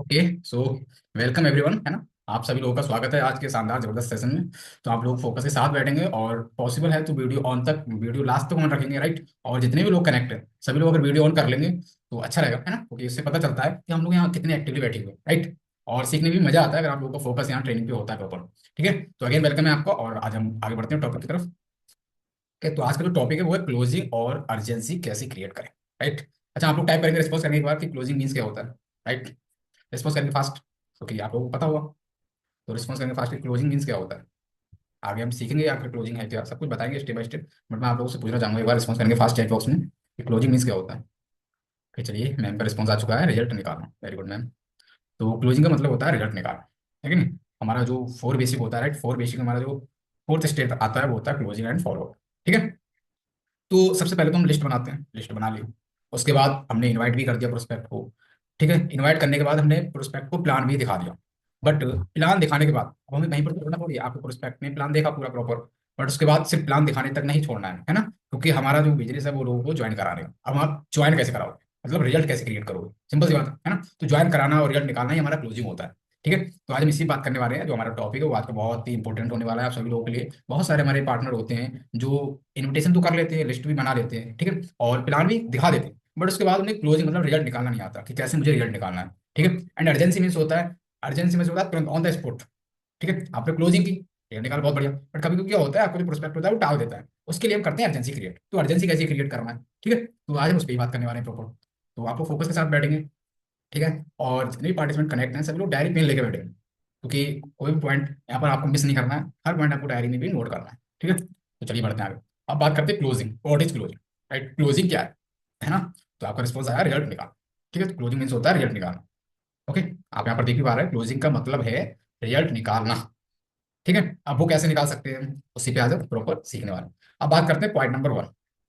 Okay so welcome everyone, है ना। आप सभी लोगों का स्वागत है आज के शानदार जबरदस्त सेशन में। तो आप लोग फोकस के साथ बैठेंगे और पॉसिबल है तो वीडियो ऑन तक, वीडियो लास्ट तक ऑन रखेंगे, राइट। और जितने भी लोग कनेक्ट हैं सभी लोग अगर वीडियो ऑन कर लेंगे तो अच्छा रहेगा, है ना, क्योंकि इससे पता चलता है कि हम लोग यहाँ कितने एक्टिवली बैठे हुए हैं, राइट। और सीखने में भी मजा आता है अगर आप लोगों का फोकस यहाँ ट्रेनिंग पे होता है प्रॉपर। ठीक है, तो अगेन वेलकम है आपका और आज हम आगे बढ़ते हैं टॉपिक की तरफ। Okay, तो आज का जो टॉपिक है वो है क्लोजिंग और अर्जेंसी कैसे क्रिएट करें, राइट। अच्छा, आप लोग टाइप करेंगे रिस्पॉन्स करने के बाद कि क्लोजिंग मीन्स क्या होता है, राइट। रिस्पॉन्स करेंगे फास्ट क्योंकि आप लोगों को पता होगा। तो रिस्पॉन्स करेंगे फास्ट, क्लोजिंग मीन्स क्या होता है। आगे हम सीखेंगे आखिर क्लोजिंग है क्या, सब कुछ बताएंगे स्टेप बाय स्टेप। बट मैं आप लोगों से पूछना चाहूंगा एक बार, रिस्पॉन्स करेंगे फास्ट चैट बॉक्स में कि क्लोजिंग मीन्स क्या होता है। फिर चलिए, मैम का रिस्पॉन्स आ चुका है, रिजल्ट निकालना, वेरी गुड मैम। तो क्लोजिंग का मतलब होता है रिजल्ट निकालना, है कि नहीं। हमारा जो फोर बेसिक होता है, राइट, फोर बेसिक हमारा जो फोर्थ स्टेप आता है वो होता है क्लोजिंग एंड फॉलो। ठीक है, तो सबसे पहले तो हम लिस्ट बनाते हैं, लिस्ट बना ली। उसके बाद हमने इनवाइट भी कर दिया प्रोस्पेक्ट को। ठीक है, इनवाइट करने के बाद हमने प्रोस्पेक्ट को प्लान भी दिखा दिया। बट प्लान दिखाने के बाद अब हमें कहीं पर छोड़ना थोड़ी है, आपको प्रोस्पेक्ट ने प्लान देखा पूरा प्रॉपर। बट उसके बाद सिर्फ प्लान दिखाने तक नहीं छोड़ना है ना, क्योंकि हमारा जो बिजनेस है वो लोगों को ज्वाइन कराने का। अब आप ज्वाइन कैसे कराओगे, मतलब रिजल्ट कैसे क्रिएट करोगे, सिंपल सी बात है ना। तो ज्वाइन कराना और रिजल्ट निकालना ही हमारा क्लोजिंग होता है। ठीक है, तो आज हम इसी बात करने वाले हैं। जो हमारा टॉपिक है वो आज का बहुत ही इंपॉर्टेंट होने वाला है आप सभी लोगों के लिए। बहुत सारे हमारे पार्टनर होते हैं जो इनविटेशन तो कर लेते हैं, लिस्ट भी बना लेते हैं, ठीक है, और प्लान भी दिखा देते हैं। बट उसके बाद उन्हें क्लोजिंग मतलब रिजल्ट निकालना नहीं आता कि कैसे मुझे रिजल्ट निकालना है। ठीक है, एंड अर्जेंसी मीन्स होता है, अर्जेंसी मीन्स होता है तुरंत ऑन द स्पॉट। ठीक है, आपने क्लोजिंग की, रिजल्ट निकाला, बहुत बढ़िया। बट कभी कभी क्या होता है, आपको जो प्रोस्पेक्ट होता है वो टाल देता है, उसके लिए हम करते हैं अर्जेंसी क्रिएट। तो अर्जेंसी कैसे क्रिएट करना है, ठीक है, तो आज हम उस पर ही बात करने वाले हैं प्रॉपर। तो आपको फोकस के साथ बैठेंगे, ठीक है। और जितने भी पार्टिसिपेंट कनेक्ट हैं सभी लोग डायरी पेन लेके बैठेंगे, क्योंकि कोई भी पॉइंट यहाँ पर आपको मिस नहीं करना है, हर पॉइंट आपको डायरी में भी नोट करना है। ठीक है, तो चलिए बढ़ते हैं आगे। अब बात करते हैं closing, what is closing, right. Closing क्या है ना। तो आपका रिस्पॉन्स आया रिजल्ट निकाल। ठीक है, तो क्लोजिंग मीन्स होता है रिजल्ट निकालना। ओके, आप यहाँ पर देख भी पा रहे हैं क्लोजिंग का मतलब है रिजल्ट निकालना। ठीक है, अब वो कैसे निकाल सकते हैं उसी पे आज प्रॉपर सीखने वाले। अब बात करते हैं पॉइंट नंबर वन।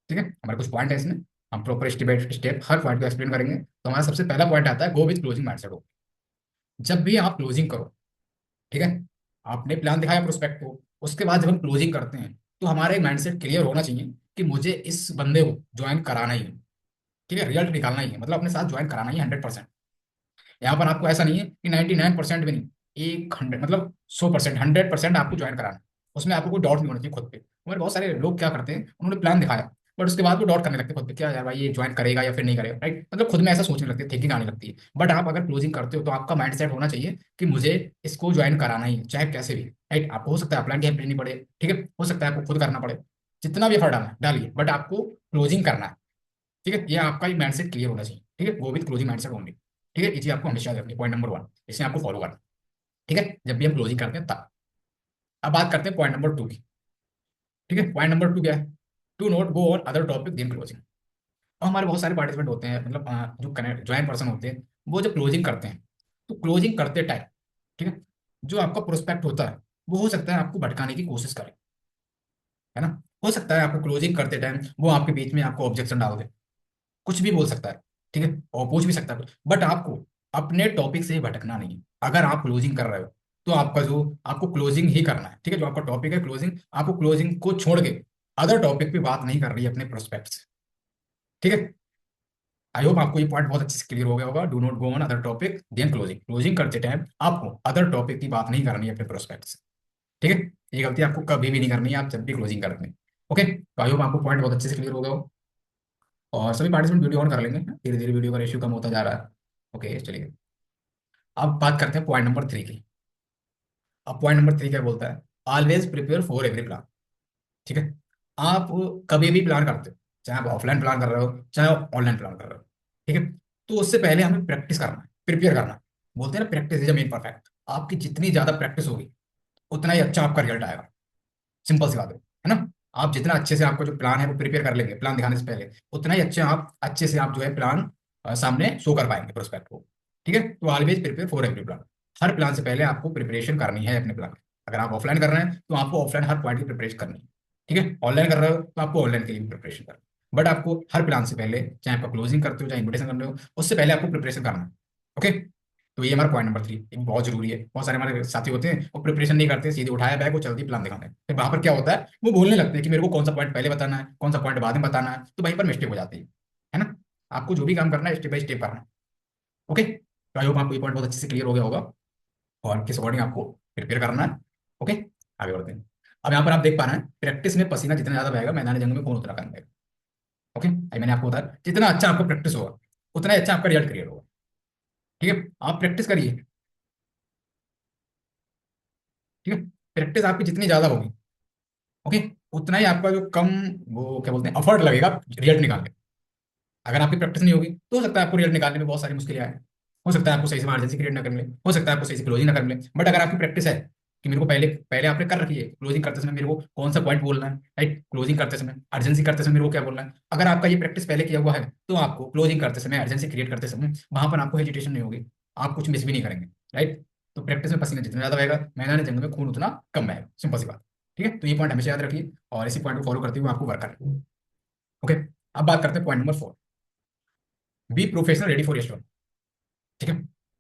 ठीक है, हमारे कुछ पॉइंट है इसमें, हम proper step by step her point को एक्सप्लेन करेंगे। तो हमारा सबसे पहला पॉइंट आता है गो विथ क्लोजिंग माइंडसेट हो। जब भी आप क्लोजिंग करो, ठीक है, आपने प्लान दिखाया प्रोस्पेक्ट को, उसके बाद जब हम क्लोजिंग करते हैं तो हमारा एक माइंडसेट क्लियर होना चाहिए कि मुझे इस बंदे को ज्वाइन कराना ही है। ठीक है, रिजल्ट निकालना ही है, मतलब अपने साथ ज्वाइन कराना ही 100%। यहाँ पर आपको ऐसा नहीं है कि 99% भी नहीं, एक 100 मतलब 100%, 100% आपको ज्वाइन कराना है। उसमें आपको कोई डाउट नहीं होना चाहिए खुद पे। हमारे बहुत सारे लोग क्या करते हैं, उन्होंने प्लान दिखाया बट उसके बाद वो डाउट करने लगते हैं खुद पे, क्या यार भाई ये ज्वाइन करेगा या फिर नहीं करेगा, राइट। मतलब खुद में ऐसा सोचने लगते हैं, थिंकिंग आने लगती है। बट आप अगर क्लोजिंग करते हो तो आपका माइंड सेट होना चाहिए कि मुझे इसको ज्वाइन कराना ही है, चाहे कैसे भी, राइट। आपको हो सकता है प्लान की हेल्प लेनी पड़े, ठीक है, हो सकता है आपको खुद करना पड़े, जितना भी एफर्ट डालना है डालिए, बट आपको क्लोजिंग करना है। ठीक है, ये आपका माइंड सेट क्लियर होना चाहिए। ठीक है, वो भी क्लोजिंग माइंड सेट होंगे। ठीक है, ये चीज आपको हमेशा याद रखनी, पॉइंट नंबर वन, इसे आपको फॉलो करना। ठीक है, जब भी हम क्लोजिंग करते हैं तब। अब बात करते हैं पॉइंट नंबर टू की। ठीक है, पॉइंट नंबर टू क्या है, do not go on other topic than closing. और हमारे बहुत सारे पार्टिसिपेंट होते हैं, मतलब जो कनेक्ट ज्वाइन पर्सन होते हैं, वो जब क्लोजिंग करते हैं तो क्लोजिंग करते टाइम, ठीक है, जो आपका प्रोस्पेक्ट होता है वो हो सकता है आपको भटकाने की कोशिश करे, है ना। हो सकता है आपको क्लोजिंग करते टाइम वो आपके बीच में आपको ऑब्जेक्शन डाल दे, कुछ भी बोल सकता है, ठीक है, और पूछ भी सकता है कुछ। बट आपको अपने टॉपिक से भटकना नहीं है। अगर आप क्लोजिंग कर रहे हो तो आपका जो आपको क्लोजिंग ही करना है। ठीक है, जो आपका टॉपिक है क्लोजिंग, आपको क्लोजिंग को छोड़ के अदर टॉपिक पे बात नहीं कर रही है अपने प्रोस्पेक्ट से। ठीक है, आई होप आपको ये पॉइंट बहुत अच्छे से क्लियर हो गया होगा। Do not go on other topic than closing, closing करते टाइम आपको अदर टॉपिक की बात नहीं करनी है अपने प्रोस्पेक्ट से। ठीक है, ये गलती आपको कभी भी नहीं करनी है आप जब भी क्लोजिंग करते हैं। ओके, तो आई होप आपको पॉइंट बहुत अच्छे से क्लियर हो गया हो। और सभी पार्टिसिपेंट वीडियो ऑन कर लेंगे, धीरे धीरे वीडियो का रेशियो कम होता जा रहा है। ओके चलिए, अब बात करते हैं पॉइंट नंबर थ्री की। अब पॉइंट नंबर थ्री क्या बोलता है, always prepare for every plan. ठीक है, आप कभी भी प्लान करते हो, चाहे आप ऑफलाइन प्लान कर रहे हो चाहे ऑनलाइन प्लान कर रहे हो, ठीक है, तो उससे पहले हमें प्रैक्टिस करना है, प्रिपेयर करना है। बोलते हैं ना, प्रैक्टिस इज मेन परफेक्ट। आपकी जितनी ज्यादा प्रैक्टिस होगी उतना ही अच्छा आपका रिजल्ट आएगा, सिंपल सी बात है ना। आप जितना अच्छे से आपका जो प्लान है वो प्रिपेयर कर लेंगे प्लान दिखाने से पहले, उतना ही अच्छे से आप जो है प्लान सामने शो कर पाएंगे प्रोस्पेक्ट को। ठीक है, तो always prepare for every plan. Her plan से पहले आपको प्रिपरेशन करनी है अपने प्लान की। अगर आप ऑफलाइन कर रहे हैं तो आपको ऑफलाइन हर पॉइंट की प्रिपरेशन करनी है। ठीक है, ऑनलाइन कर रहे हो तो आपको ऑनलाइन के लिए भी प्रिपरेशन करना है। बट आपको हर प्लान से पहले, चाहे आप क्लोजिंग करते हो चाहे इन्विटेशन कर रहे हो, उससे पहले आपको प्रिपरेशन करना है। ओके, तो ये हमारा पॉइंट नंबर थ्री, ये बहुत जरूरी है। बहुत सारे हमारे साथी होते हैं वो प्रिपरेशन नहीं करते, सीधे उठाया बैग वो चलती प्लान दिखाने, फिर वहां पर क्या होता है वो बोलने लगते हैं कि मेरे को कौन सा पॉइंट पहले बताना है कौन सा पॉइंट बाद में बताना है, तो वहीं पर मिस्टेक हो जाती है ना। आपको जो भी काम करना है स्टेप बाय स्टेप करना है। ओके, तो आई होप आपको ये पॉइंट बहुत अच्छे से क्लियर हो गया होगा और किस अकॉर्डिंग आपको प्रिपेयर करना है। ओके, आगे बढ़ते हैं। अब यहाँ पर आप देख पा रहे हैं, प्रैक्टिस में पसीना जितना ज्यादा बहेगा मैदानी जंग में खून उतना कम बहेगा। ओके, अभी मैंने आपको बताया जितना अच्छा आपको प्रैक्टिस होगा उतना ही अच्छा आपका रिजल्ट क्लियर होगा। ठीक है, आप प्रैक्टिस करिए। ठीक है, प्रैक्टिस आपकी जितनी ज्यादा होगी, ओके, उतना ही आपका जो कम, वो क्या बोलते हैं, एफर्ट लगेगा रिजल्ट निकालने में। अगर आपकी प्रैक्टिस नहीं होगी तो हो सकता है आपको रिजल्ट निकालने में बहुत सारी मुश्किलें आए। हो सकता है आपको सही से मार्जिन क्रिएट ना कर मिले, हो सकता है आपको सही से क्लोजिंग ना कर मिले। बट अगर आपकी प्रैक्टिस है कि मेरे को पहले पहले आपने कर रखी है क्लोजिंग करते समय मेरे को कौन सा पॉइंट बोलना है, राइट, क्लोजिंग करते समय अर्जेंसी करते समय मेरे को क्या बोलना है, अगर आपका ये प्रैक्टिस पहले किया हुआ है तो आपको क्लोजिंग करते समय अर्जेंसी क्रिएट करते समय वहां पर आपको हेजिटेशन नहीं होगी, आप कुछ मिस भी नहीं करेंगे। राइट, तो प्रैक्टिस में पसीना जितना ज्यादा बहेगा मैदानी जंग में खून उतना कम बहेगा, सिंपल सी बात। ठीक है, तो ये पॉइंट हमेशा याद रखिए और इसी पॉइंट को फॉलो करते हुए आपको वर्क करना है। ओके, अब बात करते हैं point number 4, be professional ready for your. ठीक है,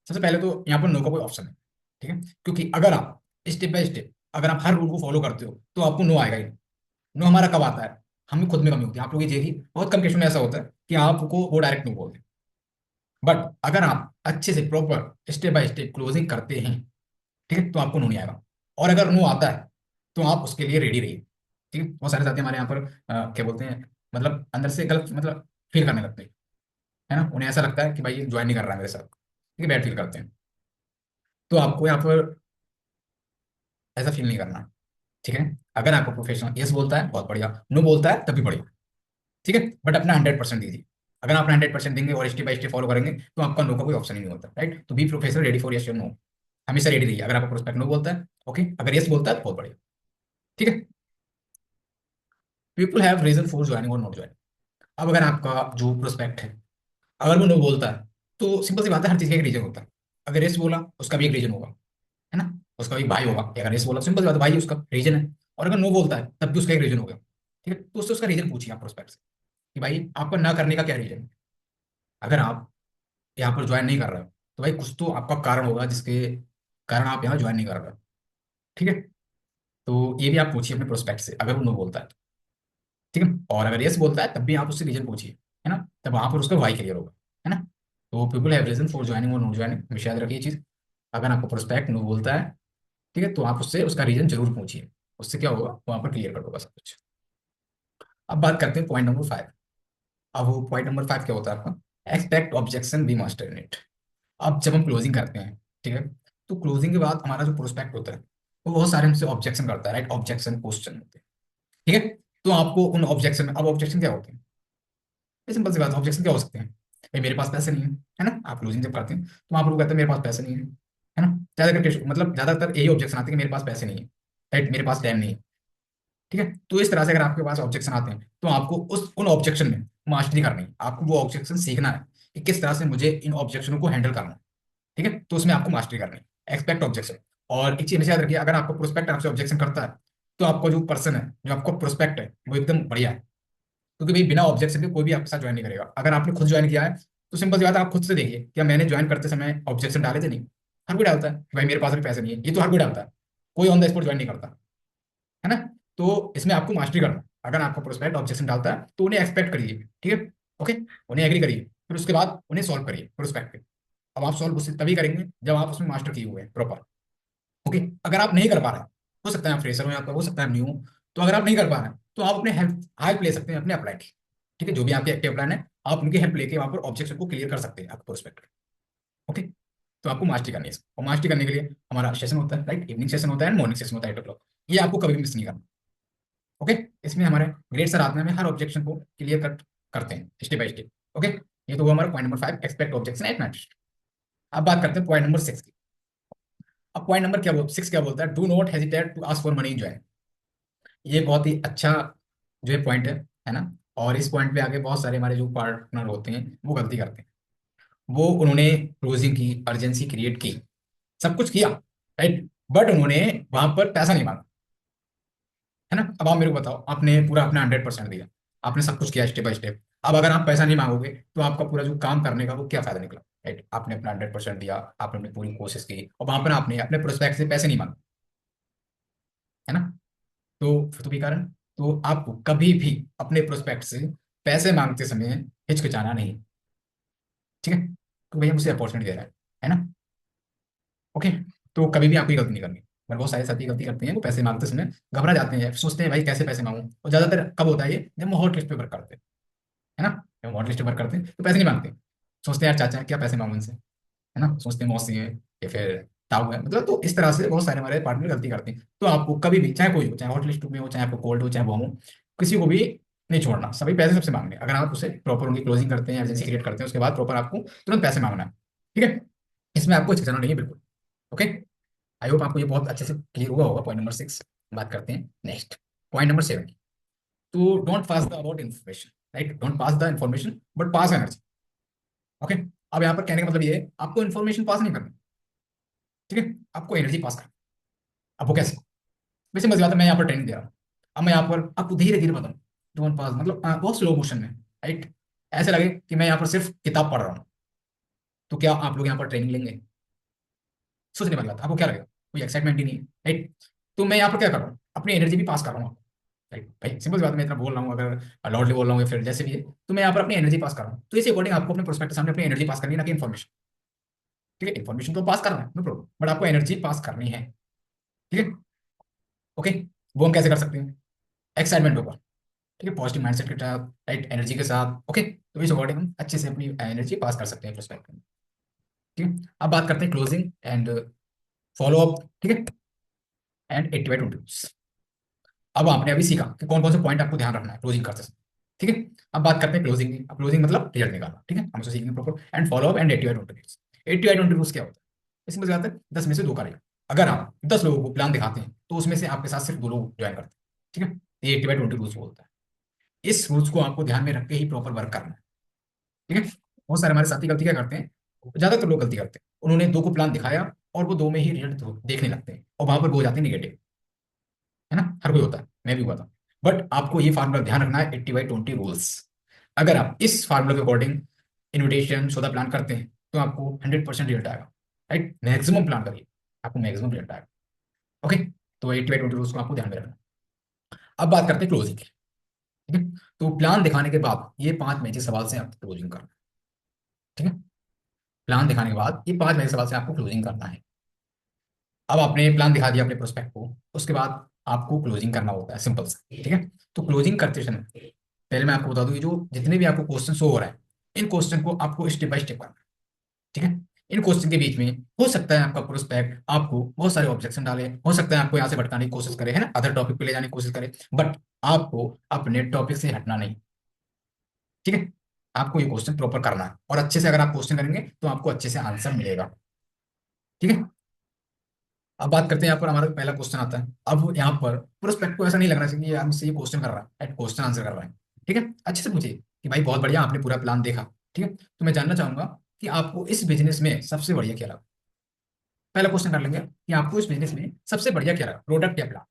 सबसे पहले तो यहाँ पर नो का कोई ऑप्शन है। ठीक है, क्योंकि अगर आप स्टेप बाय स्टेप अगर आप हर रूल को फॉलो करते हो तो आपको नो आएगा ही। नो हमारा कब आता है, हमें खुद में कमी होती है। आप लोग ये देखिए बहुत कम केस में ऐसा होता है कि आपको वो डायरेक्ट नो बोलते हैं। बट अगर आप अच्छे से proper step by step closing करते हैं, ठीक है, तो आपको नो नहीं आएगा। और अगर नो आता है तो आप उसके लिए रेडी रहिए। ठीक है, बहुत सारे साथी हमारे यहाँ पर क्या बोलते हैं, मतलब अंदर से गलत मतलब फील करने लगते हैं, है ना, उन्हें ऐसा लगता है कि भाई ये ज्वाइन नहीं कर रहा है मेरे साथ। ठीक है, बैड फील करते हैं। तो आपको यहाँ पर ऐसा फील नहीं करना। ठीक है, अगर आपको प्रोफेशनल यस बोलता है बहुत बढ़िया, नो बोलता है तभी बढ़िया। ठीक है, बट अपना 100% दीजिए। अगर आप 100% देंगे और स्टेप बाय स्टेप फॉलो करेंगे तो आपका नो का कोई ऑप्शन ही नहीं होता। राइट, तो be professional ready for yes और नो, हमेशा रेडी रहिए। अगर आपका प्रोस्पेक्ट नो बोलता है ओके, अगर यस बोलता है तो बहुत बढ़िया। ठीक है, people have reason for joining और नॉट ज्वाइनिंग। अब अगर आपका जो प्रोस्पेक्ट है अगर वो नो बोलता है तो सिंपल सी बात है, हर चीज का एक रीजन होता है। अगर यस बोला उसका भी एक रीजन होगा, है ना, उसका भी भाई होगा। अगर यस बोला सिंपल सी बात है, भाई उसका रीजन है। और अगर नो बोलता है तब भी उसका एक रीजन होगा। ठीक है, तो उससे उसका रीजन पूछिए आप प्रोस्पेक्ट से कि भाई आपका ना करने का क्या रीजन है। अगर आप यहाँ पर ज्वाइन नहीं कर रहे हो तो भाई कुछ तो आपका कारण होगा जिसके कारण आप यहाँ ज्वाइन नहीं कर रहे हो। ठीक है, तो ये भी आप पूछिए अपने प्रोस्पेक्ट से अगर वो नो बोलता है तो। ठीक है, और अगर यस बोलता है तब भी आप उससे रीजन पूछिए, है ना, तब वहां पर उसका वाई क्लियर होगा। है ना, तो people have reason for joining और नॉट ज्वाइनिंग, हमेशा याद रखिए ये चीज। अगर आपको प्रोस्पेक्ट नो बोलता है, ठीक है, तो आप उससे उसका रीजन जरूर पूछिए। उससे क्या होगा, वहां पर क्लियर कर होगा सब कुछ। अब बात करते हैं पॉइंट नंबर 5। अब वो पॉइंट नंबर 5 क्या होता है आपका, expect objection be master in it. अब जब हम क्लोजिंग करते हैं, ठीक है, तो क्लोजिंग के बाद हमारा जो प्रोस्पेक्ट होता है वो बहुत सारे हमसे ऑब्जेक्शन करता है। राइट, ऑब्जेक्शन क्वेश्चन होते हैं। ठीक है, तो आपको उन ऑब्जेक्शन में, अब ऑब्जेक्शन क्या होते हैं, ये सिंपल सी बात है, ऑब्जेक्शन क्या हो सकते हैं, भाई मेरे पास पैसे नहीं है ना, आप क्लोजिंग जब करते हैं तो आप लोग कहते हैं मेरे पास पैसे नहीं है ना, ज्यादातर मतलब ज्यादातर यही ऑब्जेक्शन आते हैं कि मेरे पास पैसे नहीं है, राइट, मेरे पास टाइम नहीं है। ठीक है, तो इस तरह से अगर आपके पास ऑब्जेक्शन आते हैं तो आपको उस उन ऑब्जेक्शन में मास्टरी करनी है, आपको वो ऑब्जेक्शन सीखना है कि किस तरह से मुझे इन ऑब्जेक्शनों को हैंडल करना है। ठीक है, तो उसमें आपको मास्टरी करनी है, एक्सपेक्ट ऑब्जेक्शन। और एक चीज हमेशा याद रखिए, अगर आपको प्रोस्पेक्ट आपसे ऑब्जेक्शन करता है तो आपका जो पर्सन है, जो आपका प्रोस्पेक्ट है, वो एकदम बढ़िया है। क्योंकि भाई बिना ऑब्जेक्शन के कोई भी आपके साथ ज्वाइन नहीं करेगा। अगर आपने खुद ज्वाइन किया है तो सिंपल सी बात है, आप खुद से देखिए क्या मैंने ज्वाइन करते समय ऑब्जेक्शन डाले थे, नहीं। हर कोई डालता है कि भाई मेरे पास भी पैसे नहीं है, ये तो हर कोई डालता है, कोई ऑन द स्पॉट ज्वाइन नहीं करता, है ना। तो इसमें आपको मास्टरी करना है। अगर आपका प्रोस्पेक्ट ऑब्जेक्शन डालता है तो उन्हें एक्सपेक्ट करिए, ठीक है, ओके, उन्हें एग्री करिए, फिर उसके बाद उन्हें सॉल्व करिए प्रोस्पेक्ट पे। अब आप सॉल्व उससे तभी करेंगे जब आप उसमें मास्टर किए हुए हैं प्रॉपर। ओके, अगर आप नहीं कर पा रहे हैं, हो सकता है आप फ्रेशर हो, आपका हो सकता है न्यू हो, तो अगर आप नहीं कर पा रहे हैं तो आप अपने हेल्प हेल्प ले सकते हैं अपने अप्लाई की। ठीक है, जो भी आपके एक्टिव प्लान है आप उनकी हेल्प लेके वहां पर ऑब्जेक्शन को क्लियर कर सकते हैं आपको प्रोस्पेक्ट। ओके, तो आपको मास्टरी करनी है इसको। और मास्टरी करने के लिए हमारा सेशन होता है, राइट, इवनिंग सेशन होता है, मॉर्निंग सेशन होता है 8 o'clock। ये आपको कभी भी मिस नहीं करना। ओके, इसमें हमारे ग्रेड सर आते हैं, हमें हर ऑब्जेक्शन को क्लियर करते हैं स्टेप बाय स्टेप। ओके, ये तो हुआ हमारा point number 5, expect objection at मैट। अब बात करते हैं पॉइंट नंबर 6 की। अब पॉइंट नंबर क्या 6 क्या बोलता है, do not hesitate to ask for money in join. ये बहुत ही अच्छा जो है पॉइंट है ना। और इस पॉइंट पे आगे बहुत सारे हमारे जो पार्टनर होते हैं वो गलती करते हैं। वो उन्होंने क्लोजिंग की, अर्जेंसी क्रिएट की, सब कुछ किया, राइट, बट उन्होंने वहां पर पैसा नहीं मांगा, है ना। अब आप मेरे को बताओ, आपने पूरा अपना 100% दिया, आपने सब कुछ किया स्टेप बाय स्टेप। अब अगर आप पैसा नहीं मांगोगे तो आपका पूरा जो काम करने का वो क्या फायदा निकला, राइट। आपने अपना 100% दिया, आपने अपनी पूरी कोशिश की और वहां पर आपने अपने प्रोस्पेक्ट से पैसे नहीं मांगे, है ना। तो फिर तो बेकार है। तो आपको कभी भी अपने प्रोस्पेक्ट से पैसे मांगते समय हिचकिचाना नहीं। ठीक है, तो भैया मुझे अपॉर्चुनिटी दे रहा है ओके। तो कभी भी आपको ये गलती नहीं करनी। पर बहुत सारे साथी गलती करते हैं, वो पैसे मांगते समय घबरा जाते हैं, सोचते हैं भाई कैसे पैसे मांगूं। और ज्यादातर कब होता है ये, जब वो हॉट लिस्ट पे वर्क करते हैं, है ना। जब हॉट लिस्ट पे वर्क करते हैं तो पैसे नहीं मांगते, सोचते हैं यार चाचा है क्या पैसे मांगू इनसे, है ना। सोचते हैं मौसी है या फिर ताऊ है, मतलब तो इस तरह से बहुत सारे हमारे पार्टनर गलती करते हैं। तो आपको कभी भी, चाहे कोई हो, चाहे हॉट लिस्ट में हो, चाहे आपको कोल्ड हो, चाहे बॉम हो, किसी को भी नहीं छोड़ना, सभी पैसे सबसे मांगने। अगर आप उसे प्रॉपर उनकी क्लोजिंग करते हैं, एमरजेंसी क्रिएट करते हैं, उसके बाद प्रॉपर आपको तुरंत पैसे मांगना है। ठीक है, इसमें आपको हिचकिचाना नहीं है बिल्कुल। ओके। आई होप आपको ये बहुत अच्छे से क्लियर हुआ होगा। पॉइंट नंबर 6 बात करते हैं नेक्स्ट। पॉइंट नंबर 7, तो don't pass the about information, right. Don't pass the information but pass energy. Okay. अब यहाँ पर कहने का मतलब ये है, आपको इन्फॉर्मेशन पास नहीं करनी, ठीक है, आपको एनर्जी पास करनी। अब वो कैसे? वैसे मजा आता है, मैं यहाँ पर ट्रेनिंग दे रहा हूँ, अब मैं यहाँ पर आपको धीरे धीरे बताऊँ। डोंट पास मतलब बहुत स्लो मोशन में, राइट। ऐसे लगे कि मैं यहाँ पर सिर्फ किताब पढ़ रहा हूँ। तो क्या आप लोग यहाँ पर ट्रेनिंग लेंगे? सोचने वाली बात, आपको क्या लगेगा? कोई एक्साइटमेंट ही नहीं है, राइट। तो मैं यहाँ पर क्या कर रहा हूँ, अपनी एनर्जी भी पास कर रहा हूँ, राइट भाई। सिंपल सी बात है, मैं इतना बोल रहा हूँ, अगर लाउडली बोल रहा हूँ या फिर जैसे भी है, तो मैं यहाँ पर अपनी एनर्जी पास कर रहा हूँ। तो इसी अकॉर्डिंग आपको अपने प्रोस्पेक्ट के सामने अपनी एनर्जी पास करनी है, ना कि इन्फॉर्मेशन। ठीक है, इन्फॉर्मेशन तो पास करना है, नो प्रॉब्लम, बट आपको एनर्जी पास करनी है। ठीक है। ओके। वो हम कैसे कर सकते हैं? एक्साइटमेंट होगा, ठीक है, पॉजिटिव माइंडसेट के साथ, राइट, एनर्जी के साथ। ओके, तो इस अकॉर्डिंग हम अच्छे से अपनी एनर्जी पास कर सकते हैं प्रोस्पेक्ट में। ठीक है, अब बात करते हैं क्लोजिंग एंड फॉलो अप, ठीक है, एंड एक्टिवेट रूटीन्स। अब आपने अभी सीखा कि कौन कौन से पॉइंट आपको ध्यान रखना है क्लोजिंग करते समय। ठीक है, अब बात करते हैं क्लोजिंग की। अब क्लोजिंग मतलब रिजल्ट निकालना, ठीक है, हम उसे सीखेंगे proper. And follow up and activate routines. Activate routines क्या होता है? इसमें बात है 10 में से 2 करेगा। अगर आप 10 लोगों को प्लान दिखाते हैं तो उसमें से आपके साथ सिर्फ 2 लोग ज्वाइन करते हैं। ठीक है, ये एक्टिवेट रूल्स बोलता है। इस रूल्स को आपको ध्यान में रख के ही प्रॉपर वर्क करना है। ठीक है, बहुत सारे हमारे साथी गलती क्या करते हैं, ज्यादातर लोग गलती करते हैं, उन्होंने 2 को प्लान दिखाया और वो 2 में ही रिजल्ट देखने लगते हैं और वहां पर वो हो जाते हैं निगेटिव, है ना। हर कोई होता है, मैं भी हुआ था। बट आपको ये फार्मूला ध्यान रखना है, 80/20 रूल्स। अगर आप इस फार्मूला के अकॉर्डिंग इन्विटेशन सौदा प्लान करते हैं तो आपको 100% रिजल्ट आएगा, राइट। मैक्सिमम प्लान करिए, आपको मैक्सिमम रिजल्ट आएगा। ओके, तो 80/20 रूल्स को आपको ध्यान में रखना। अब बात करते हैं क्लोजिंग की। ठीक है, तो प्लान दिखाने के बाद ये 5 मैजिक सवाल से आपको क्लोजिंग करना है। ठीक है, प्लान दिखाने के बाद ये 5 मैजिक सवाल से आपको क्लोजिंग करना है। अब आपने प्लान दिखा दिया अपने प्रोस्पेक्ट को, उसके बाद आपको क्लोजिंग करना होता है, सिंपल सा। ठीक है, तो क्लोजिंग करते समय पहले मैं आपको बता दूं, ये जो जितने भी आपको क्वेश्चन शो हो रहा है, इन क्वेश्चन को आपको स्टेप बाय स्टेप करना है। ठीक है, इन क्वेश्चन के बीच में हो सकता है आपका प्रोस्पेक्ट आपको बहुत सारे ऑब्जेक्शन डाले, हो सकता है आपको यहाँ से भटकाने की कोशिश करे, है ना, अदर टॉपिक पे ले जाने की कोशिश करे, बट आपको अपने टॉपिक से हटना नहीं। ठीक है, आपको ये क्वेश्चन प्रॉपर करना है, और अच्छे से अगर आप क्वेश्चन करेंगे तो आपको अच्छे से आंसर मिलेगा। ठीक है, अब बात करते हैं, यहाँ पर हमारा पहला क्वेश्चन आता है। अब यहाँ पर प्रोस्पेक्ट को ऐसा नहीं लगना चाहिए कि यार मुझसे ये क्वेश्चन कर रहा है, क्वेश्चन आंसर कर रहा है। ठीक है, अच्छे से पूछिए कि भाई बहुत बढ़िया, आपने पूरा प्लान देखा। ठीक है, तो मैं जानना चाहूंगा कि आपको इस बिजनेस में सबसे बढ़िया क्या लगा। पहला क्वेश्चन कर लेंगे कि आपको इस बिजनेस में सबसे बढ़िया क्या लगा, प्रोडक्ट या प्लान।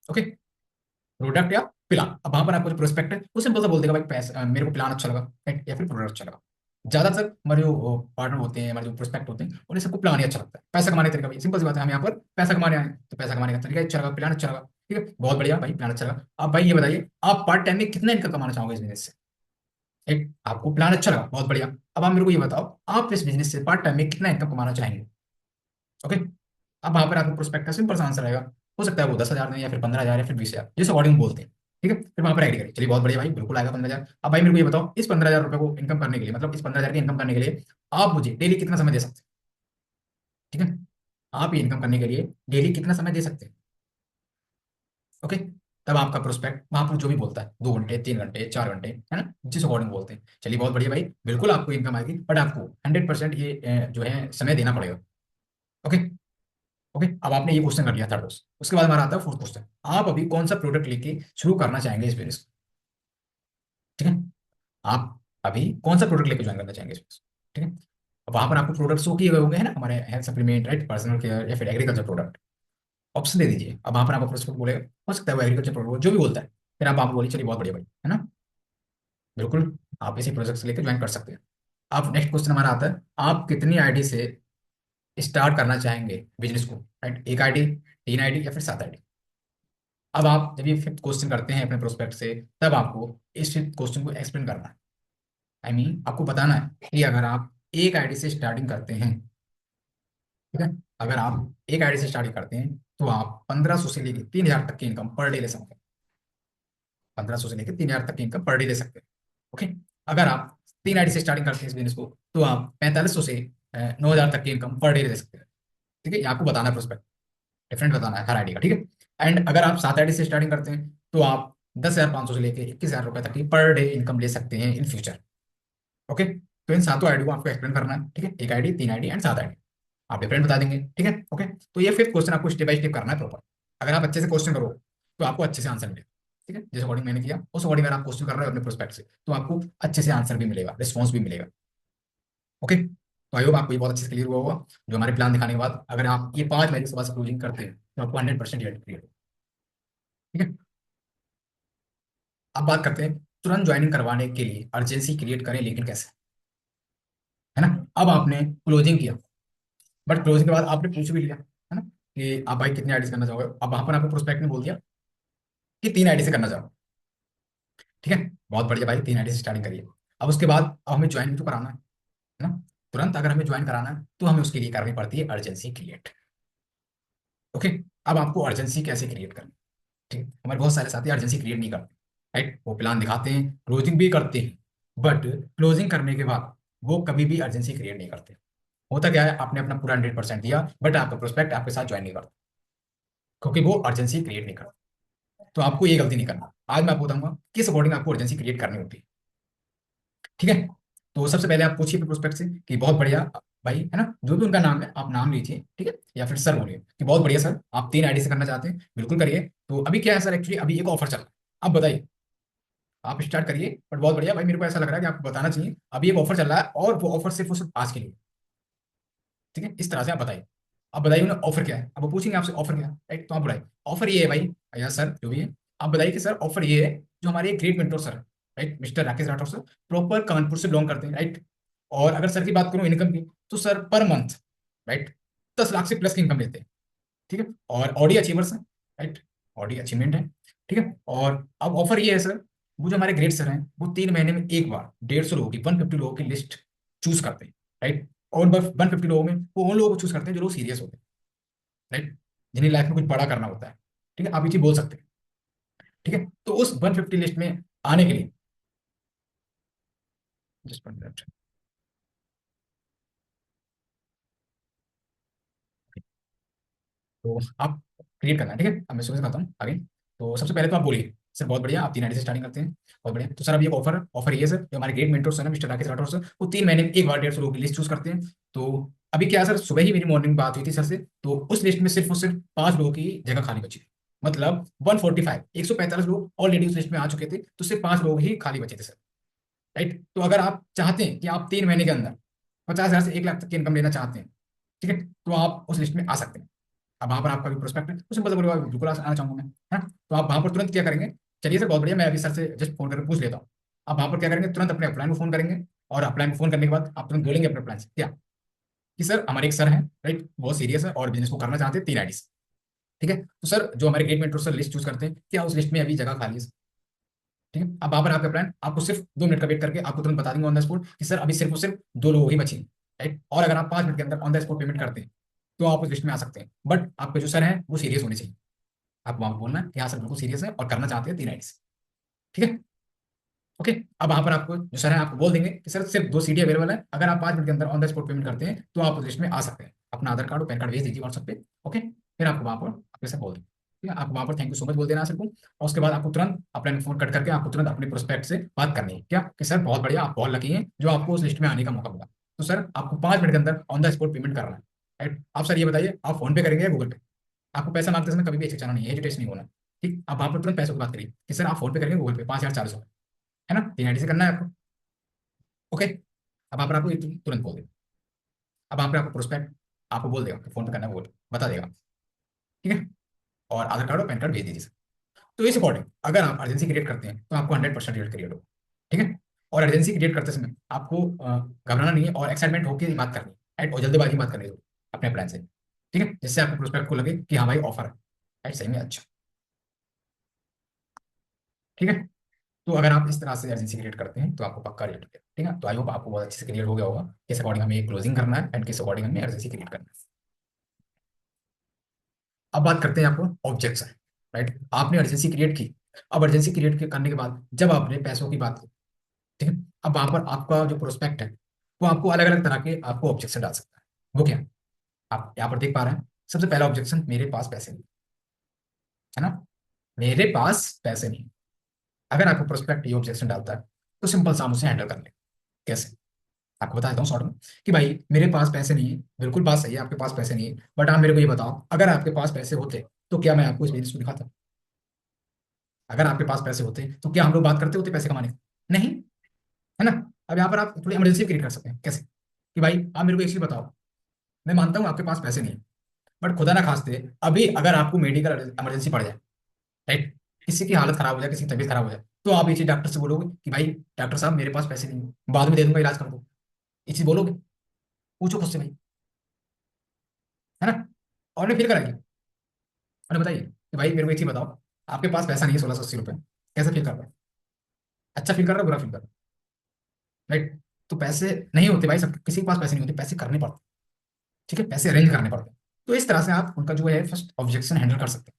ओके, प्रोडक्ट या प्लान। अब वहां पर आपको जो प्रोस्पेक्ट है वो सिंपल सा बोल देगा भाई पैसा, मेरे को प्लान अच्छा लगा, right? या फिर प्रोडक्ट अच्छा लगा। ज्यादातर हमारे जो पार्टनर होते हैं, हमारे जो प्रोस्पेक्ट होते हैं, उन्हें सबको प्लान ही अच्छा लगता है। पैसा कमाने का तरीका भाई सिंपल सी बात है, हम यहाँ पर पैसा कमाने आए हैं, तो पैसा कमाने का तरीका अच्छा लगा, प्लान अच्छा लगा। ठीक है, बहुत बढ़िया भाई, प्लान अच्छा लगा। अब भाई ये बताइए, आप पार्ट टाइम में कितना इनकम कमाना चाहोगे इस बिजनेस से? एक आपको प्लान अच्छा लगा, बहुत बढ़िया। अब आप मेरे को ये बताओ, आप इस बिजनेस से पार्ट टाइम में कितना इनकम कमाना चाहेंगे? ओके, अब वहां पर आपको प्रोस्पेक्ट का सिंपल सा आंसर आएगा। हो सकता है वो 10,000 दें या फिर 15,000 या फिर 20,000, जिस अकॉर्डिंग बोलते हैं। ठीक है, फिर वहां पर एग्री करिए, चलिए बहुत बढ़िया भाई, बिल्कुल आएगा 15,000। अब भाई मेरे को ये बताओ, इस 15,000 रुपए को इनकम करने के लिए, मतलब इस 15,000 की इनकम करने के लिए आप मुझे डेली कितना समय दे सकते हैं? ठीक है, आप ये इनकम करने के लिए डेली कितना समय दे सकते हैं? ओके, तब आपका प्रोस्पेक्ट वहां पर जो भी बोलता है, 2 घंटे, 3 घंटे, 4 घंटे, है ना, जिस अकॉर्डिंग बोलते हैं, चलिए बहुत बढ़िया भाई, बिल्कुल आपको इनकम आएगी, बट आपको 100% ये जो है समय देना पड़ेगा। ओके। ओके, अब आपने ये क्वेश्चन कर लिया, थर्ड क्वेश्चन। उसके बाद हमारा आता है फोर्थ क्वेश्चन, आप अभी कौन सा प्रोडक्ट लेके शुरू करना चाहेंगे इस बिजनेस को? ठीक है, आप अभी कौन सा प्रोडक्ट लेके ज्वाइन करना चाहेंगे इस बिजनेस? ठीक है, अब वहां पर आपको प्रोडक्ट शो किए गए होंगे, है ना, हमारे health supplement, right, personal care या फिर एग्रीकल्चर प्रोडक्ट। ऑप्शन दे दीजिए। अब वहां पर आपको प्रोस्पेक्ट बोलेगा, हो सकता है वो एग्रीकल्चर प्रोडक्ट जो भी बोलता है, फिर आप बोलिए चलिए बहुत बढ़िया भाई, है ना, बिल्कुल आप इसी प्रोजेक्ट से लेकर ज्वाइन कर सकते हैं। अब नेक्स्ट क्वेश्चन हमारा आता है, आप कितनी आईडी से स्टार्ट करना चाहेंगे बिजनेस को, राइट, 1 आईडी, 3 आईडी या फिर 7 आईडी? अब आप जब ये फिफ्थ क्वेश्चन करते हैं अपने प्रोस्पेक्ट से, तब आपको इस फिफ्थ क्वेश्चन को एक्सप्लेन करना है। आई मीन आपको बताना है कि अगर आप 1 आईडी से स्टार्टिंग करते हैं, ठीक है, अगर आप एक आईडी से स्टार्टिंग करते हैं तो आप 1500 से लेकर 3000 तक की इनकम पर डे ले सकते हैं। 1500 से लेकर 3000 तक की इनकम पर डे ले सकते हैं। ओके। अगर आप 3 आईडी से स्टार्टिंग करते हैं इस बिजनेस को तो आप 4500 से 9000 तक की इनकम पर डे ले सकते हैं। ठीक है, ये आपको बताना है प्रोस्पेक्ट, डिफरेंट बताना है हर आईडी का। ठीक है। एंड अगर आप 7 आईडी से स्टार्टिंग करते हैं तो आप 10,500 से लेकर 21,000 रुपए तक की पर डे इनकम ले सकते हैं इन फ्यूचर। ओके, तो इन सातों आईडी को आपको एक्सप्लेन करना है। ठीक है, एक आईडी, 3 आईडी एंड 7 आईडी, आप डिफरेंट बता देंगे। ठीक है। ओके, तो ये फिफ्थ क्वेश्चन आपको स्टेप बाय स्टेप करना है प्रॉपर। अगर आप अच्छे से क्वेश्चन करो तो आपको अच्छे से आंसर मिलेगा। ठीक है, जिस अकॉर्डिंग मैंने किया उस अकॉर्डिंग अगर आप क्वेश्चन कर रहे हो अपने प्रोस्पेक्ट से तो आपको अच्छे से आंसर भी मिलेगा, रिस्पॉन्स भी मिलेगा। ओके, तो आई होप आपको ये बहुत अच्छे से क्लियर हुआ होगा। जो हमारे प्लान दिखाने के बाद अगर आप ये 5 महीने के बाद क्लोजिंग करते हैं तो आपको 100% रिजल्ट क्लियर होगा। ठीक है। अब बात करते हैं तुरंत ज्वाइनिंग करवाने के लिए अर्जेंसी क्रिएट करें, लेकिन कैसे, है ना। अब आपने क्लोजिंग किया, बट क्लोजिंग के बाद आपने पूछ भी लिया, है ना, कि आप भाई कितने आईडी से करना चाहोगे। अब वहां पर आपको प्रोस्पेक्ट ने बोल दिया कि 3 आईडी से करना चाहो। ठीक है, बहुत बढ़िया भाई, 3 आईडी से स्टार्टिंग करिए। अब उसके बाद अब हमें ज्वाइन भी तो कराना है ना। तुरंत अगर हमें ज्वाइन कराना है तो हमें उसके लिए करनी पड़ती है अर्जेंसी क्रिएट। ओके, अब आपको अर्जेंसी कैसे क्रिएट करनी है? ठीक है, हमारे बहुत सारे साथी अर्जेंसी क्रिएट नहीं करते। राइट, वो प्लान दिखाते हैं, क्लोजिंग भी करते हैं, बट क्लोजिंग करने के बाद वो कभी भी अर्जेंसी क्रिएट नहीं करते। होता क्या है, आपने अपना पूरा 100% दिया बट आपका प्रोस्पेक्ट आपके साथ ज्वाइन नहीं करता, क्योंकि वो अर्जेंसी क्रिएट नहीं करता। तो आपको ये गलती नहीं करना। आज मैं आपको बताऊंगा किस अकॉर्डिंग आपको अर्जेंसी क्रिएट करनी होती है। ठीक है, तो सबसे पहले आप पूछिए प्रोस्पेक्ट से कि बहुत बढ़िया भाई, है ना, जो भी उनका नाम है आप नाम लीजिए। ठीक है, या फिर सर बोलिए कि बहुत बढ़िया सर, आप 3 आईडी से करना चाहते हैं, बिल्कुल करिए। तो अभी क्या है सर, एक्चुअली अभी एक ऑफर चल रहा है, आप बताइए, आप स्टार्ट करिए। बट बहुत बढ़िया भाई, मेरे को ऐसा लग रहा है कि आपको बताना चाहिए, अभी एक ऑफर चल रहा है और वो ऑफर सिर्फ और सिर्फ आज के लिए। ठीक है, इस तरह से आप बताइए। अब बताइए उन्हें ऑफर क्या है, अब वो पूछेंगे आपसे ऑफर क्या है, राइट, तो आप बताइए ऑफर ये है भाई, या सर जो भी है, आप बताइए कि सर ऑफर ये है, जो हमारे great mentor sir, right, mister Rakesh Rathore sir, proper Kanpur से बिलोंग करते हैं, राइट। और अगर सर की बात करूं इनकम की, तो sir per month, right, 10 lakh से प्लस की इनकम लेते हैं। ठीक है, और ऑडी अचीवर्स है, राइट, ऑडी अचीवमेंट है। ठीक है, और अब ऑफर ये है सर, वो जो हमारे ग्रेड सर हैं वो 3 महीने में एक बार 150 लोगों की, 150 लोगों की लिस्ट चूज करते हैं, राइट। और बस 150 लोगों में वो उन लोगों को चूज करते हैं जो लोग सीरियस होते हैं, राइट, जिन्हें लाइफ में कुछ बड़ा करना होता है। ठीक है, आप ये चीज बोल सकते हैं। ठीक है, तो उस 150 लिस्ट में आने के लिए जस्ट 1 मिनट, तो आप क्रिएट करना है। ठीक है, अब मैं शुरू से करता हूँ आगे। तो सबसे पहले तो आप बोलिए सर बहुत बढ़िया, आप 3 आईडी से स्टार्टिंग करते हैं, बहुत बढ़िया। तो सर अभी एक ऑफर ये है सर, जो हमारे ग्रेट मेंटोर सर है मिस्टर राकेश राठौर सर, वो 3 महीने में एक बार 150 लोगों की लिस्ट चूज करते हैं। तो अभी क्या है सर, सुबह ही मेरी मॉर्निंग बात हुई थी सर से, तो उस लिस्ट में सिर्फ और सिर्फ 5 लोगों की जगह खाली बची थी। मतलब 145, 145 लोग ऑलरेडी उस लिस्ट में आ चुके थे, तो सिर्फ 5 लोग ही खाली बचे थे सर, राइट। तो अगर आप चाहते हैं कि आप 3 महीने के अंदर 50,000 से 1 लाख तक की इनकम लेना चाहते हैं, ठीक है, तो आप उस लिस्ट में आ सकते हैं। अब वहां पर आपका भी प्रोस्पेक्ट है, तो सिंपल सा बोलेगा बिल्कुल आना चाहूंगा मैं, है ना। तो आप वहां पर तुरंत क्या करेंगे, चलिए सर बहुत बढ़िया, मैं अभी सर से जस्ट फोन करके पूछ लेता हूँ। आप वहां पर क्या करेंगे, तुरंत अपने अपलाइन को फोन करेंगे, और अपलाइन को फोन करने के बाद आप तुरंत बोलेंगे अपने अपलाइन से क्या, कि सर हमारे एक सर हैं, राइट, बहुत सीरियस है और बिजनेस को करना चाहते हैं 3 आईडी से। ठीक है, तो सर जो हमारे get mentor sir list choose करते हैं, क्या उस लिस्ट में अभी जगह खाली है? ठीक है, अब वहां पर आपका प्लान आपको सिर्फ 2 मिनट का वेट करके आपको तुरंत बता देंगे ऑन द स्पॉट कि सर अभी सिर्फ और सिर्फ 2 लोग ही बचे हैं, राइट। और अगर आप 5 मिनट के अंदर ऑन द स्पॉट पेमेंट करते हैं तो आप उस लिस्ट में आ सकते हैं, बट आपके जो सर हैं वो सीरियस होने चाहिए। आप वहां पर बोलना है कि हाँ सर बिल्कुल सीरियस है और करना चाहते हैं 3 आईडी से। ठीक है। ओके, अब वहां पर आपको जो सर है आपको बोल देंगे कि सर सिर्फ 2 सीटें अवेलेबल है, अगर आप 5 मिनट के अंदर ऑन द स्पॉट पेमेंट करते हैं तो आप उस लिस्ट में आ सकते हैं। अपना आधार कार्ड और पैन कार्ड भेज दीजिए व्हाट्सएप पे। ओके, फिर आपको वहां पर आपके सर बोल देंगे। ठीक है, आप वहां पर थैंक यू सो मच बोल देना सर को, और उसके बाद आपको तुरंत अपना फोन कट करके आपको तुरंत अपने प्रोस्पेक्ट से बात करनी है, क्या कि सर बहुत बढ़िया, आप बहुत लकी हैं जो आपको उस लिस्ट में आने का मौका मिला। तो सर आपको 5 मिनट के अंदर ऑन द स्पॉट पेमेंट करना है, राइट। आप सर ये बताइए, आप फोन पे करेंगे या गूगल पे? आपको पैसा मांगते समय कभी भी हिचकिचाना नहीं है, हेजिटेशन नहीं होना। ठीक, आप वहां पर तुरंत पैसों की बात करिए कि सर आप फोन पे करेंगे गूगल पे, 5,400, है ना, 3 आईडी से करना है आपको। ओके, अब वहां पर आपको ये तुरंत बोल देगा। अब वहां पर आपको प्रोस्पेक्ट आपको बोल देगा कि फोन पे करना है, वो बता देगा। ठीक है, और आधार कार्ड और पैन कार्ड भेज दीजिए सर। तो इस अकॉर्डिंग अगर आप अर्जेंसी क्रिएट करते हैं तो आपको 100% रिजल्ट क्रिएट होगा। ठीक है, और अर्जेंसी क्रिएट करते समय आपको घबराना नहीं है और एक्साइटमेंट होकर बात करनी है, राइट, और जल्दीबाजी में बात करनी है अपने प्लान से। ठीक है, जिससे आपको प्रोस्पेक्ट को लगे कि हाँ भाई ऑफर है, राइट, सही में अच्छा। ठीक है, तो अगर आप इस तरह से एजेंसी क्रिएट करते हैं तो आपको पक्का रेट मिलेगा। ठीक है, तो आई होप आपको बहुत अच्छे से क्लियर हो गया होगा किस अकॉर्डिंग हमें क्लोजिंग करना है एंड किस अकॉर्डिंग हमें एजेंसी क्रिएट करना है। अब बात करते हैं आपको ऑब्जेक्शन। राइट, आपने अर्जेंसी क्रिएट की। अब अर्जेंसी क्रिएट करने के बाद जब आपने पैसों की बात की, ठीक है, अब वहां पर आपका जो प्रोस्पेक्ट है वो आपको अलग अलग तरह के आपको ऑब्जेक्शन डाल सकता है। वो क्या, आप यहाँ पर देख पा रहे हैं। सबसे पहला ऑब्जेक्शन, मेरे पास पैसे नहीं, है ना, मेरे पास पैसे नहीं। अगर आपको प्रोस्पेक्ट ये ऑब्जेक्शन डालता है तो सिंपल सा हम उसे हैंडल कर ले। कैसे, आपको बता देता हूँ शॉर्ट में कि भाई मेरे पास पैसे नहीं है, बिल्कुल बात सही है, आपके पास पैसे नहीं है, बट आप मेरे को ये बताओ, अगर आपके पास पैसे होते तो क्या मैं आपको इस बिजनेस को दिखाता? अगर आपके पास पैसे होते तो क्या हम लोग बात करते होते पैसे कमाने की? नहीं, है ना। अब यहाँ पर आप थोड़ी इमरजेंसी क्रिएट कर सकते हैं। कैसे, कि भाई आप मेरे को एक चीज बताओ, मैं मानता हूँ आपके पास पैसे नहीं है, बट खुदा ना खास्ते अभी अगर आपको मेडिकल इमरजेंसी पड़ जाए, राइट, किसी की हालत खराब हो जाए, किसी की तबीयत खराब हो जाए, तो आप ये चीज डॉक्टर से बोलोगे कि भाई डॉक्टर साहब मेरे पास पैसे नहीं है, बाद में दे दूंगा, इलाज कर दो, ये चीज बोलोगे? पूछो खुद से भाई, है ना। और नहीं फील कराएगी। और बताइए कि भाई मेरे को एक चीज बताओ, आपके पास पैसा नहीं है 1680 रुपये, कैसा फील कर रहा है? अच्छा फील कर रहा है, बुरा फील कर रहा है? राइट, तो पैसे नहीं होते भाई, सब किसी के पास पैसे नहीं होते, पैसे करने पड़ते, ठीक है, पैसे अरेंज करने पड़ते हैं। तो इस तरह से आप उनका जो है फर्स्ट ऑब्जेक्शन हैंडल कर सकते हैं।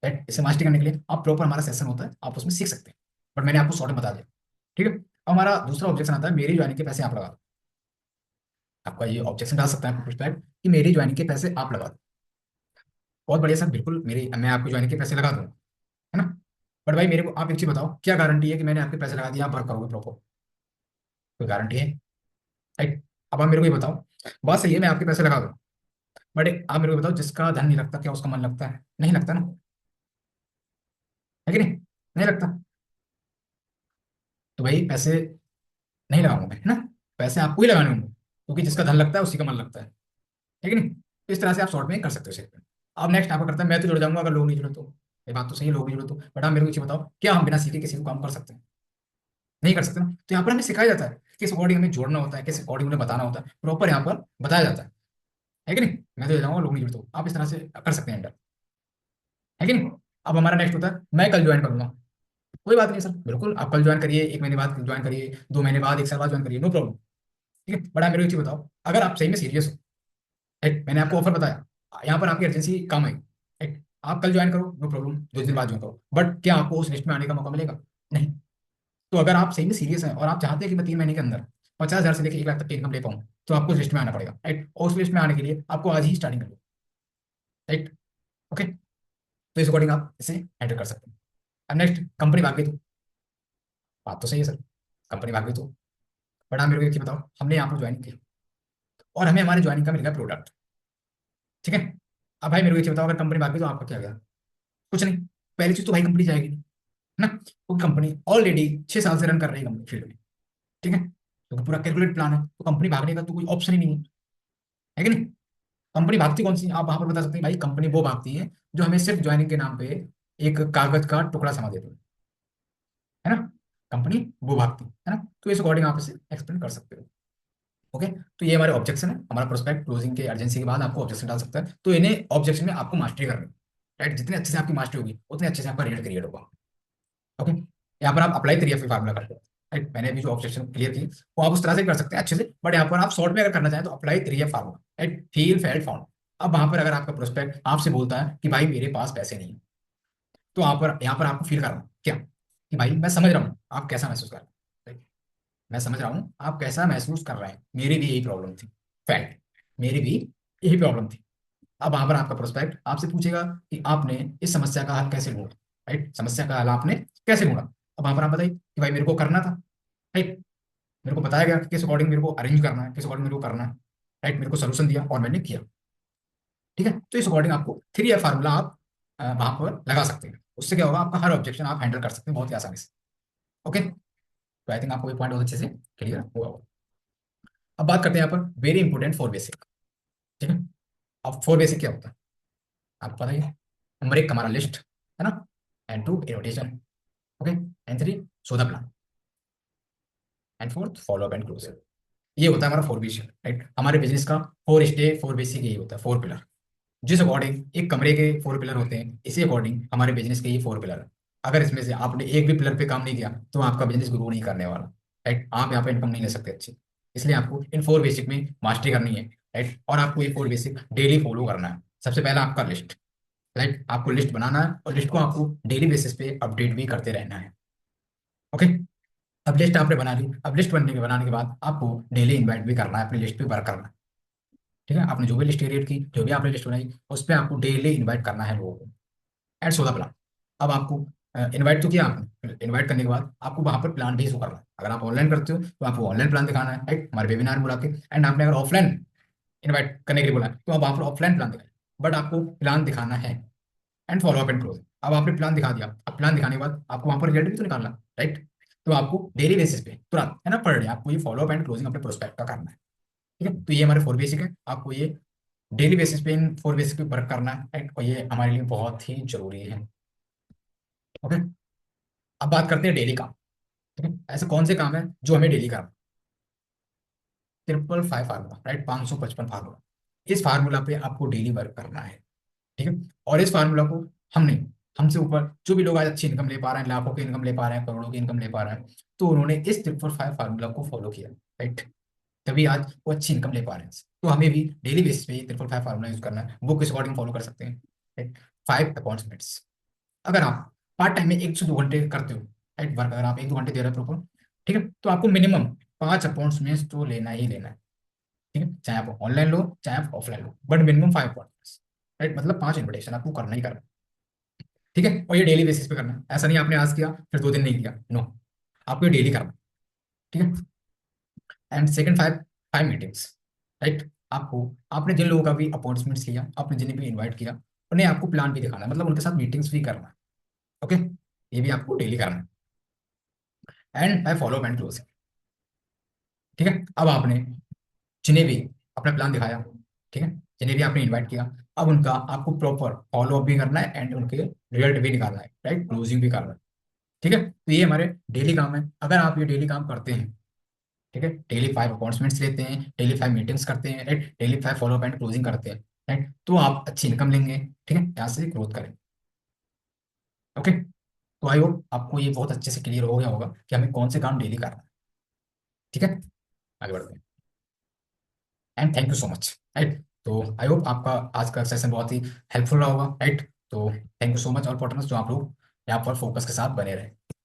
राइट, इसे मास्टरी करने के लिए आप प्रॉपर, हमारा सेशन होता है, आप उसमें सीख सकते हैं, बट मैंने आपको शॉर्ट में बता दिया। ठीक है, अब हमारा दूसरा ऑब्जेक्शन आता है, मेरी ज्वाइनिंग के पैसे आप लगा दो। आपका ये ऑब्जेक्शन डाल सकता है रिस्पेक्ट कि मेरी ज्वाइनिंग के पैसे आप लगा दो। बहुत बढ़िया सर, बिल्कुल मेरी, मैं आपकी ज्वाइनिंग के पैसे लगा दूंगा, है ना। बट भाई मेरे को आप एक चीज बताओ, क्या गारंटी है कि मैंने आपके पैसे लगा दिया आप वर्क करोगे प्रॉपर? कोई गारंटी है? राइट, अब आप मेरे को ये बताओ, बात सही है मैं आपके पैसे लगा दूँ, बट आप मेरे को बताओ, जिसका धन नहीं लगता क्या उसका मन लगता है? नहीं लगता ना, है कि नहीं? नहीं लगता। तो भाई पैसे नहीं लगाऊंगा मैं, है ना, पैसे आपको ही लगाने होंगे, क्योंकि जिसका धन लगता है उसी का मन लगता है कि नहीं? तो इस तरह से आप शॉर्ट में कर सकते हो इसे। अब नेक्स्ट आपका करता है, मैं तो जुड़ जाऊंगा अगर लोग नहीं जुड़े तो। ये बात तो सही है, लोग नहीं जुड़े तो, बट आप मेरे को ये बताओ, क्या हम बिना सीखे किसी को काम कर सकते हैं? नहीं कर सकते ना। तो यहाँ पर हमें सिखाया जाता है किस अकॉर्डिंग हमें जोड़ना होता है, किस अकॉर्डिंग उन्हें बताना होता है, प्रॉपर यहाँ पर बताया जाता है कि नहीं? मैं तो जाऊंगा, लोग नहीं जुड़े तो आप इस तरह से कर सकते हैं हैंडल, है कि नहीं? अब हमारा नेक्स्ट होता है, मैं कल ज्वाइन करूंगा। कोई बात नहीं सर, बिल्कुल आप कल ज्वाइन करिए, 1 महीने बाद ज्वाइन करिए, 2 महीने बाद, 1 साल बाद ज्वाइन करिए, नो प्रॉब्लम। ठीक है, बट आप मेरे को एक चीज बताओ, अगर आप सही में सीरियस हो, राइट, मैंने आपको ऑफर बताया, यहाँ पर आपकी अर्जेंसी काम आई, राइट, आप कल ज्वाइन करो, नो प्रॉब्लम, 2 दिन बाद ज्वाइन करो, बट क्या आपको उस लिस्ट में आने का मौका मिलेगा? नहीं। तो अगर आप सही में सीरियस हैं और आप चाहते हैं कि मैं 3 महीने के अंदर 50,000 से लेकर 1 लाख तक की इनकम ले पाऊँ, तो आपको उस लिस्ट में आना पड़ेगा, राइट, और उस लिस्ट में आने के लिए आपको आज ही स्टार्टिंग करनी, राइट। ओके, तो इस अकॉर्डिंग आप इसे हैंडल कर सकते हैं। अब नेक्स्ट, कंपनी भाग गई तो, बात तो सही है सर, कंपनी भाग गई तो, बट आप मेरे को एक चीज बताओ, हमने यहाँ पर ज्वाइन किया और हमें हमारे ज्वाइनिंग का मिल गया प्रोडक्ट, ठीक है। अब भाई मेरे को एक चीज बताओ, अगर कंपनी भाग गई तो आपका क्या गया? कुछ नहीं। पहली चीज तो भाई कंपनी जाएगी नहीं, है ना, क्योंकि कंपनी ऑलरेडी 6 साल से रन कर रही है कंपनी फील्ड में, ठीक है, क्योंकि पूरा कैलकुलेट प्लान है, तो कंपनी भागने का तो कोई ऑप्शन ही नहीं है कि नहीं? कंपनी भागती कौन सी, आप वहां पर बता सकते हैं भाई, कंपनी वो भागती है जो हमें सिर्फ ज्वाइनिंग के नाम पे एक कागज का टुकड़ा समा देती है ना, कंपनी वो भागती है ना। तो इस अकॉर्डिंग आप इसे एक्सप्लेन कर सकते हो। ओके, तो ये हमारे ऑब्जेक्शन है, हमारा प्रोस्पेक्ट क्लोजिंग के अर्जेंसी के बाद आपको ऑब्जेक्शन डाल सकता है, तो इन्हें ऑब्जेक्शन में आपको मास्टरी करनी है, राइट, जितने अच्छे से आपकी मास्टरी होगी उतने अच्छे से आपका रेट क्रिएट होगा। ओके, यहाँ पर आप अप्लाई करिए फिर फार्मूला करके, राइट, मैंने अभी जो ऑब्जेक्शन क्लियर की वो आप उस तरह से कर सकते हैं अच्छे से, बट यहाँ पर आप शॉर्ट में अगर करना चाहें तो अप्लाई करिए formula, right, feel felt found. अब वहां पर अगर आपका प्रोस्पेक्ट आपसे बोलता है कि भाई मेरे पास पैसे नहीं है, तो यहाँ पर आपको फील करना क्या, कि भाई मैं समझ रहा हूँ आप कैसा महसूस कर रहे हैं, right? मैं समझ रहा हूँ आप कैसा महसूस कर रहे हैं, मेरी भी यही प्रॉब्लम थी, फैक्ट, मेरी भी यही प्रॉब्लम थी। अब वहां पर आपका प्रोस्पेक्ट आपसे पूछेगा कि आपने इस समस्या का हल कैसे ढूंढा, राइट, समस्या का हल आपने कैसे ढूंढा? अब वहां पर आप बताइए कि भाई मेरे को करना था, राइट, मेरे को बताया गया कि किस अकॉर्डिंग मेरे को अरेंज करना है, किस अकॉर्डिंग मेरे को करना है, राइट, मेरे को सोल्यूशन दिया और मैंने किया, ठीक है। तो इस अकॉर्डिंग आपको 3 फार्मूला आप वहां पर लगा सकते हैं, उससे क्या होगा, आपका हर ऑब्जेक्शन आप हैंडल कर सकते हैं बहुत ही आसानी से। ओके, तो आई थिंक आपको ये पॉइंट बहुत अच्छे से क्लियर हुआ होगा। अब बात करते हैं यहाँ पर वेरी इंपॉर्टेंट 4 बेसिक, ठीक है। अब 4 बेसिक क्या होता है आपको पता ही है। नंबर 1 हमारा लिस्ट, है ना, and 2 annotation, okay, and 3 show the plan, and 4 follow up and close. ये होता है हमारा 4 बेसिक, राइट, हमारे बिजनेस का 4 बेसिक यही होता है, 4 पिलर। जिस अकॉर्डिंग एक कमरे के 4 पिलर होते हैं, इसी अकॉर्डिंग हमारे बिजनेस के ये 4 पिलर है। अगर इसमें से आपने एक भी पिलर पे काम नहीं किया तो आपका बिजनेस ग्रो नहीं करने वाला, राइट, आप यहाँ पे इनकम नहीं ले सकते अच्छी। इसलिए आपको इन 4 बेसिक में मास्टरी करनी है, राइट, और आपको ये 4 बेसिक डेली फॉलो करना है। सबसे पहला आपका लिस्ट, लाइक आपको लिस्ट बनाना है और लिस्ट को आपको डेली बेसिस पे अपडेट भी करते रहना है। ओके। अब लिस्ट आपने बना ली, अब लिस्ट बनाने के बाद आपको डेली इनवाइट भी करना है, अपनी लिस्ट पे वर्क करना है। ठीक है, आपने जो भी लिस्ट क्रिएट की, जो भी आपने लिस्ट बनाई, उस पर आपको डेली इनवाइट करना है लोगों को। Add so the plan. अब आपको इनवाइट तो किया आपने, इनवाइट करने के बाद आपको वहां पर प्लान भी शो करना है। अगर आप ऑनलाइन करते हो तो आपको ऑनलाइन प्लान दिखाना है, राइट, हमारे वेबिनार में बुला के। एंड आपने अगर ऑफलाइन इनवाइट करने के लिए बोला है तो आप वहां पर ऑफलाइन प्लान दिखाएं, बट आपको प्लान दिखाना है। And follow up and close. अब आपने प्लान दिखा दिया, अब प्लान दिखाने के बाद आपको वहां पर रिजल्ट भी तो निकालना, राइट। तो आपको डेली बेसिस पे तुरंत, है ना, पर डे आपको ये फॉलो अप एंड क्लोजिंग अपने प्रोस्पेक्ट का करना है। ठीक है, तो ये हमारे 4 बेसिक है, आपको ये डेली बेसिस पे इन 4 बेसिस पे वर्क करना है, right? और ये हमारे लिए बहुत ही जरूरी है। ओके। अब बात करते हैं डेली काम। ठीक है, ऐसे कौन से काम है जो हमें डेली करना। 555 फार्मूला, राइट, 555 फार्मूला। इस फार्मूला पे आपको डेली वर्क करना है। ठीक है, और इस फार्मूला को हम नहीं, हमसे ऊपर जो भी लोग आज अच्छी इनकम ले पा रहे हैं, लाखों की इनकम ले पा रहे हैं, करोड़ों की इनकम ले पा रहे हैं, तो उन्होंने इस 555 फार्मूला को फॉलो किया, राइट। तभी आज वो अच्छी इनकम ले पा रहे हैं। तो हमें भी डेली बेसिस पे 555 फार्मूला यूज करना है, बुक के अकॉर्डिंग फॉलो कर सकते हैं, राइट। 5 अपॉइंटमेंट्स। अगर आप पार्ट टाइम में 1 से 2 घंटे करते हो, राइट, वर्क अगर आप 1-2 घंटे दे रहे हो प्रॉपर, ठीक है, तो आपको मिनिमम 5 अपॉइंटमेंट्स तो लेना ही लेना है। ठीक है, चाहे आप ऑनलाइन लो चाहे आप offline low, but minimum 5 appointments, right, मतलब 5 इन्विटेशन आपको करना ही करना है। ठीक है, और ये डेली बेसिस पे करना है, ऐसा नहीं आपने आज किया फिर 2 दिन नहीं किया, नो, आपको ये डेली करना है। ठीक है। And second, 5 meetings, right. आपको, आपने जिन लोगों का भी अपॉइंटमेंट्स लिया, आपने जिन्हें भी इन्वाइट किया, उन्हें आपको प्लान भी दिखाना है, मतलब उनके साथ मीटिंग्स भी करना है। ओके, ये भी आपको डेली करना है। And by follow and close. ठीक है, अब आपने जिन्हें भी अपना प्लान दिखाया, ठीक है, जिन्हें भी आपने इनवाइट किया, अब उनका आपको प्रॉपर फॉलो अप भी करना है एंड उनके रिजल्ट भी निकालना है, राइट, क्लोजिंग भी करना है। ठीक है, तो ये हमारे डेली काम है। अगर आप ये डेली काम करते हैं, ठीक है, डेली 5 अपॉइंटमेंट्स लेते हैं, डेली 5 मीटिंग्स करते हैं, right, daily 5 follow up and closing करते हैं, राइट, तो आप अच्छी इनकम लेंगे। ठीक है, यहाँ से ग्रोथ करेंगे। ओके, तो आई होप आपको ये बहुत अच्छे से क्लियर हो गया होगा कि हमें कौन से काम डेली करना है। ठीक है, आगे बढ़ते हैं। And thank you so much, right. तो आई होप आपका आज का सेशन बहुत ही हेल्पफुल रहा होगा, राइट। तो थैंक यू सो मच और पॉटनर्स, जो आप लोग यहाँ पर फोकस के साथ बने रहे।